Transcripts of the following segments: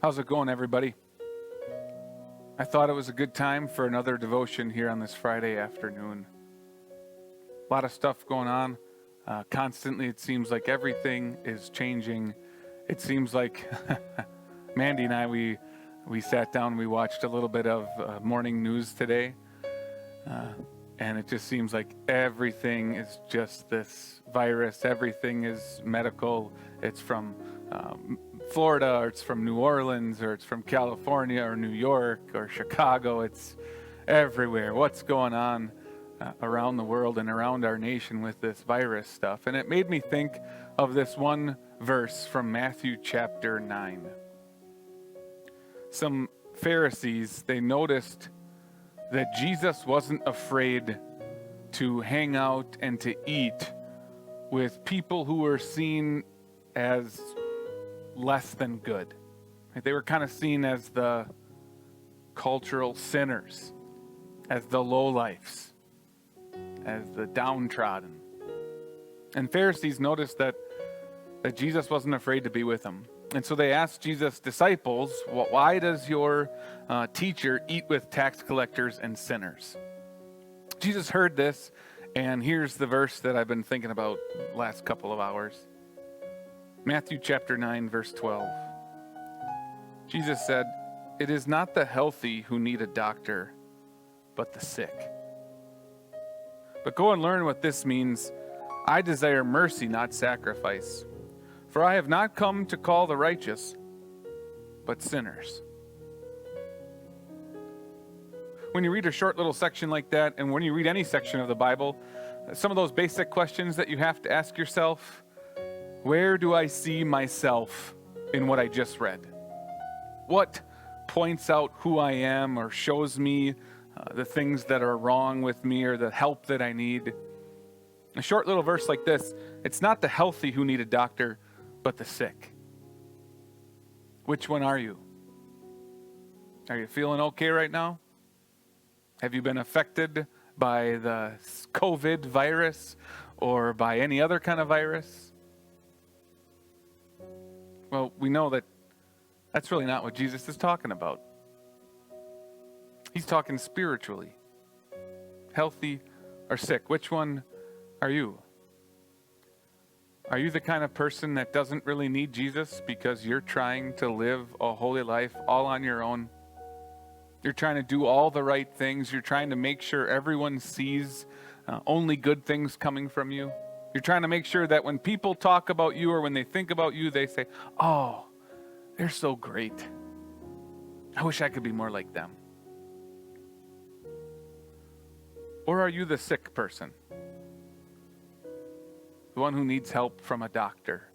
How's it going, everybody? I thought it was a good time for another devotion here on this Friday afternoon. A lot of stuff going on. Constantly, it seems like everything is changing. It seems like Mandy and I, we sat down, we watched a little bit of morning news today. And it just seems like everything is just this virus. Everything is medical. It's from Florida, or it's from New Orleans, or it's from California, or New York, or Chicago. It's everywhere. What's going on around the world and around our nation with this virus stuff? And it made me think of this one verse from Matthew chapter 9. Some Pharisees, they noticed that Jesus wasn't afraid to hang out and to eat with people who were seen as less than good. They were kind of seen as the cultural sinners, as the lowlifes, as the downtrodden. And Pharisees noticed that Jesus wasn't afraid to be with them. And so they asked Jesus' disciples, why does your teacher eat with tax collectors and sinners? Jesus heard this, and here's the verse that I've been thinking about the last couple of hours. Matthew chapter 9, verse 12. Jesus said, "It is not the healthy who need a doctor, but the sick. But go and learn what this means. I desire mercy, not sacrifice. For I have not come to call the righteous, but sinners." When you read a short little section like that, and when you read any section of the Bible, some of those basic questions that you have to ask yourself: where do I see myself in what I just read? What points out who I am or shows me the things that are wrong with me or the help that I need? A short little verse like this: it's not the healthy who need a doctor, but the sick. Which one are you? Are you feeling okay right now? Have you been affected by the COVID virus or by any other kind of virus? Well, we know that that's really not what Jesus is talking about. He's talking spiritually. Healthy or sick, which one are you? Are you the kind of person that doesn't really need Jesus because you're trying to live a holy life all on your own? You're trying to do all the right things. You're trying to make sure everyone sees only good things coming from you. You're trying to make sure that when people talk about you or when they think about you, they say, "Oh, they're so great. I wish I could be more like them." Or are you the sick person? The one who needs help from a doctor.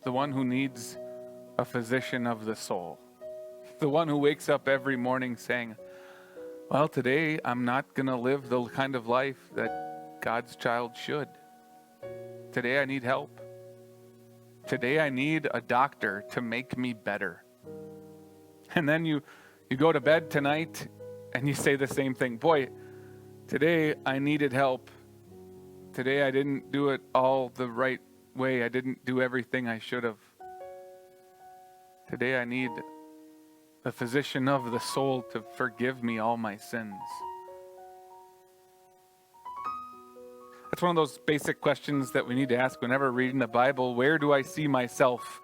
The one who needs a physician of the soul. The one who wakes up every morning saying, "Well, today I'm not going to live the kind of life that God's child should. Today I need help. Today I need a doctor to make me better." And then you go to bed tonight and you say the same thing. "Boy, today I needed help. Today I didn't do it all the right way. I didn't do everything I should have. Today I need the physician of the soul to forgive me all my sins." That's one of those basic questions that we need to ask whenever reading the Bible. Where do I see myself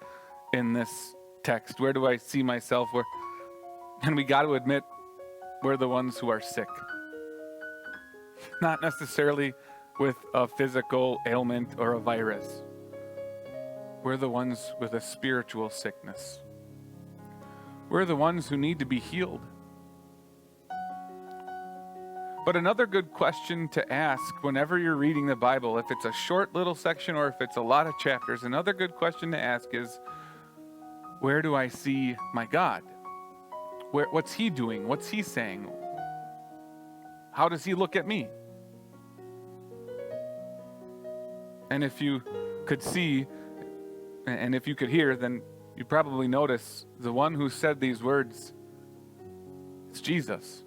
in this text? Where do I see myself? And we got to admit, we're the ones who are sick. Not necessarily with a physical ailment or a virus. We're the ones with a spiritual sickness. We're the ones who need to be healed. But another good question to ask whenever you're reading the Bible, if it's a short little section or if it's a lot of chapters, another good question to ask is, where do I see my God? What's He doing? What's He saying? How does He look at me? And if you could see, and if you could hear, then you probably notice the one who said these words, it's Jesus.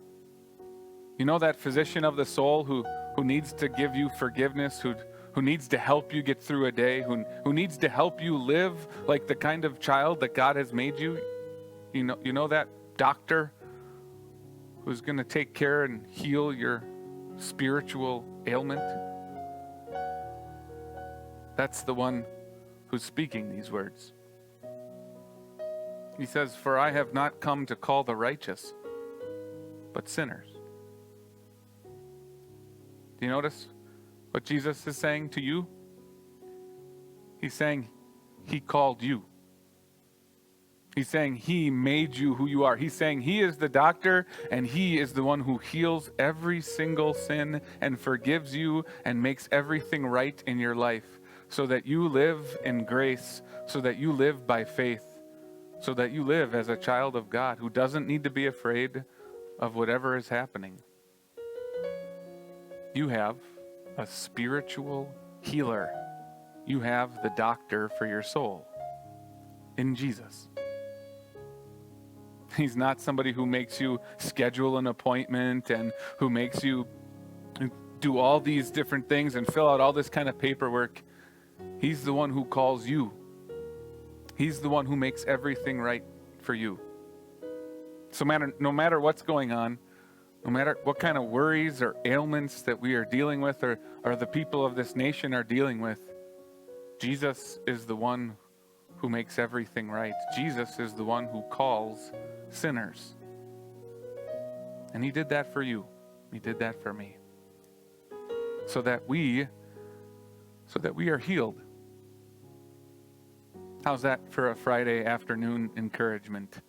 You know, that physician of the soul who needs to give you forgiveness, who needs to help you get through a day, who needs to help you live like the kind of child that God has made you? You know that doctor who's going to take care and heal your spiritual ailment? That's the one who's speaking these words. He says, "For I have not come to call the righteous, but sinners." Do you notice what Jesus is saying to you? He's saying he called you. He's saying he made you who you are. He's saying he is the doctor, and he is the one who heals every single sin and forgives you and makes everything right in your life, so that you live in grace, so that you live by faith, so that you live as a child of God who doesn't need to be afraid of whatever is happening. You have a spiritual healer. You have the doctor for your soul in Jesus. He's not somebody who makes you schedule an appointment and who makes you do all these different things and fill out all this kind of paperwork. He's the one who calls you. He's the one who makes everything right for you. So no matter what's going on, no matter what kind of worries or ailments that we are dealing with or the people of this nation are dealing with, Jesus is the one who makes everything right. Jesus is the one who calls sinners. And he did that for you. He did that for me. So that we are healed. How's that for a Friday afternoon encouragement?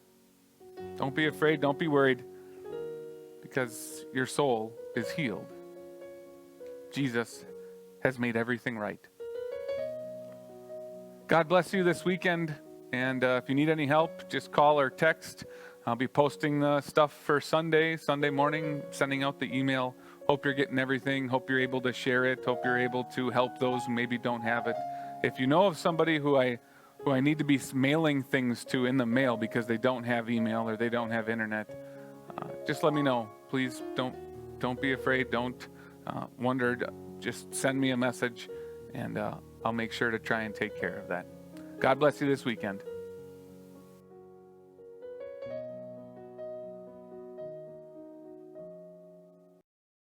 Don't be afraid, don't be worried, because your soul is healed. Jesus has made everything right. God bless you this weekend, and if you need any help, just call or text. I'll be posting the stuff for Sunday morning, sending out the email. Hope you're getting everything. Hope you're able to share it. Hope you're able to help those who maybe don't have it. If you know of somebody who I need to be mailing things to in the mail because they don't have email or they don't have internet, just let me know. Please don't be afraid. Don't wonder. Just send me a message, and I'll make sure to try and take care of that. God bless you this weekend.